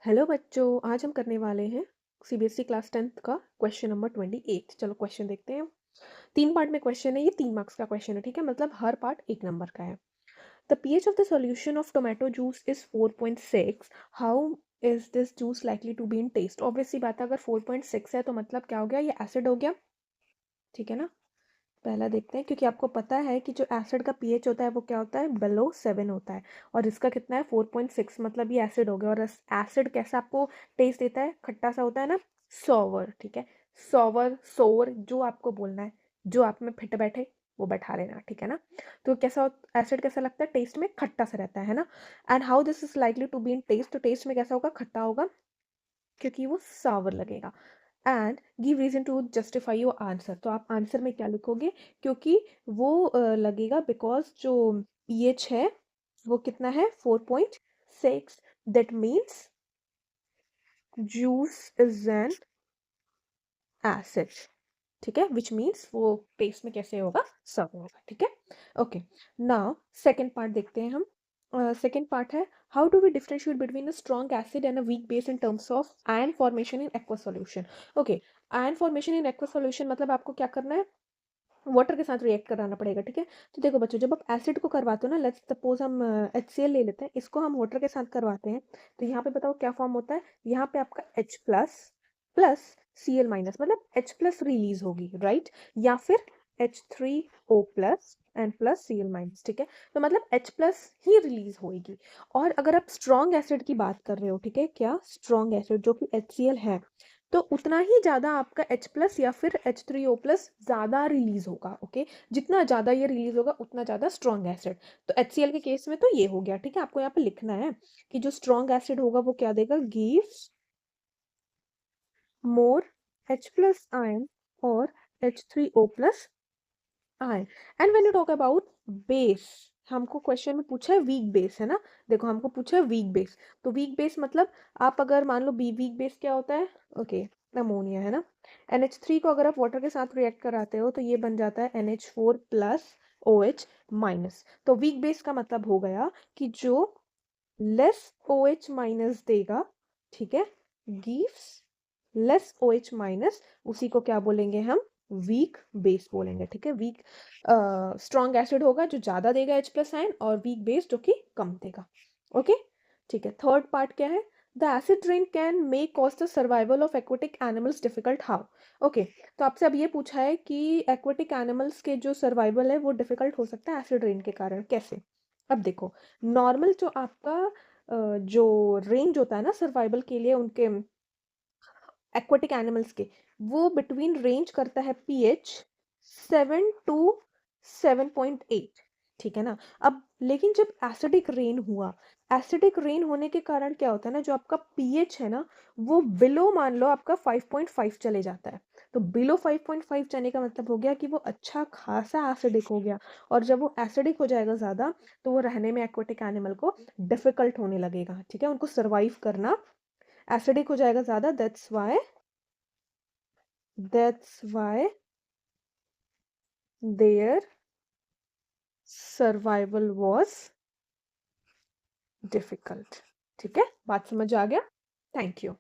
Hello बच्चों, आज हम करने वाले हैं सीबीएसई क्लास 10th का क्वेश्चन नंबर 28। चलो क्वेश्चन देखते हैं। 3 पार्ट में क्वेश्चन है, ये 3 मार्क्स का क्वेश्चन है, ठीक है। मतलब हर पार्ट 1 नंबर का है। The pH of the solution of tomato juice is 4.6। How is this juice likely to be in taste. Obviously बात है, अगर 4.6 है तो मतलब क्या हो गया, ये एसिड हो गया, ठीक है ना। पहला देखते हैं, क्योंकि आपको पता है कि जो एसिड का पीएच होता है वो क्या होता है, बिलो 7 होता है। और इसका कितना है, 4.6, मतलब ये एसिड हो गया। और एसिड कैसा आपको टेस्ट देता है, खट्टा सा होता है ना, सॉवर, ठीक है। सॉवर सोर जो आपको बोलना है, जो आप में फिट बैठे वो बैठा लेना, ठीक है ना। तो कैसा एसिड कैसा लगता है, टेस्ट में खट्टा सा रहता है ना। And how this is likely to be in taste, तो टेस्ट में कैसा होगा, खट्टा होगा, क्योंकि वो सावर लगेगा। And give reason to justify your answer, तो आप आंसर में क्या लिखोगे, क्योंकि वो लगेगा बिकॉज जो पीएच है वो कितना है, 4.6। That means juice is an acid, ठीक है। विच मीन्स वो टेस्ट में कैसे होगा, सर्व होगा, ठीक है। ओके, नाउ सेकेंड पार्ट देखते हैं हम। सेकेंड पार्ट है, how do we differentiate between a strong acid and a weak base in terms of ion formation in aqua solution. Okay, ion formation in aqua solution मतलब आपको क्या करना है, water के साथ रिएक्ट कराना पड़ेगा, ठीक है। तो देखो बच्चों, जब आप एसिड को करवाते हो ना, लेट्स सपोज हम HCl ले लेते हैं, इसको हम वाटर के साथ करवाते हैं, तो यहाँ पे बताओ क्या फॉर्म होता है, यहाँ पे आपका H plus plus Cl minus, मतलब H प्लस रिलीज होगी, राइट। या फिर H3O plus and plus Cl minus, ठीक है। तो मतलब H प्लस ही रिलीज होगी। और अगर आप स्ट्रॉन्ग एसिड की बात कर रहे हो, ठीक है, क्या स्ट्रॉन्ग एसिड जो कि HCl है, तो उतना ही ज़्यादा आपका H प्लस या फिर H3O प्लस ज़्यादा रिलीज होगा, ओके। जितना ज़्यादा ये रिलीज होगा उतना ज़्यादा स्ट्रॉन्ग एसिड। तो HCl के केस में तो ये हो गया, ठीक है। आपको यहाँ पे लिखना है कि जो स्ट्रॉन्ग एसिड होगा वो क्या देगा, गिव्स मोर H प्लस आयन और H3O plus ion. And when you talk about base, हमको क्वेश्चन में पूछा है वीक बेस, है ना। देखो हमको पूछा है वीक बेस, तो वीक बेस मतलब आप अगर मान लो बी वीक बेस क्या होता है, ओके, अमोनिया, है ना। NH3 को अगर आप वाटर के साथ रिएक्ट कराते हो तो ये बन जाता है NH4 प्लस OH माइनस। तो वीक बेस का मतलब हो गया कि जो लेस OH माइनस देगा, ठीक है, गिव्स लेस OH माइनस, उसी को क्या बोलेंगे हम, वीक बेस बोलेंगे, ठीक है। वीक स्ट्रॉन्ग एसिड होगा जो ज्यादा देगा H प्लस आयन, और वीक बेस जो कि कम देगा, ओके, ठीक है। थर्ड पार्ट क्या है, the acid rain can make cause the survival of aquatic animals difficult, how. Okay, तो आपसे अब ये पूछा है कि एक्वेटिक एनिमल्स के जो सर्वाइवल है वो डिफिकल्ट हो सकता है एसिड रेन के कारण, कैसे। अब देखो, नॉर्मल जो आपका जो रेंज होता है ना सर्वाइवल के लिए उनके एक्वेटिक एनिमल्स के, वो बिटवीन रेंज करता है पीएच 7 टू 7.8, ठीक है ना। अब लेकिन जब एसिडिक रेन हुआ, एसिडिक रेन होने के कारण क्या होता है ना, जो आपका पीएच है ना वो बिलो, मान लो आपका 5.5 चले जाता है। तो बिलो 5.5 जाने का मतलब हो गया कि वो अच्छा खासा एसिडिक हो गया। और जब वो एसिडिक हो जाएगा ज़्यादा, तो वो रहने में एक्वेटिक एनिमल को डिफिकल्ट होने लगेगा, ठीक है, उनको सर्वाइव करना एसिडिक हो जाएगा ज़्यादा। That's why their survival was difficult, ठीक है। बात समझ आ गया, थैंक यू।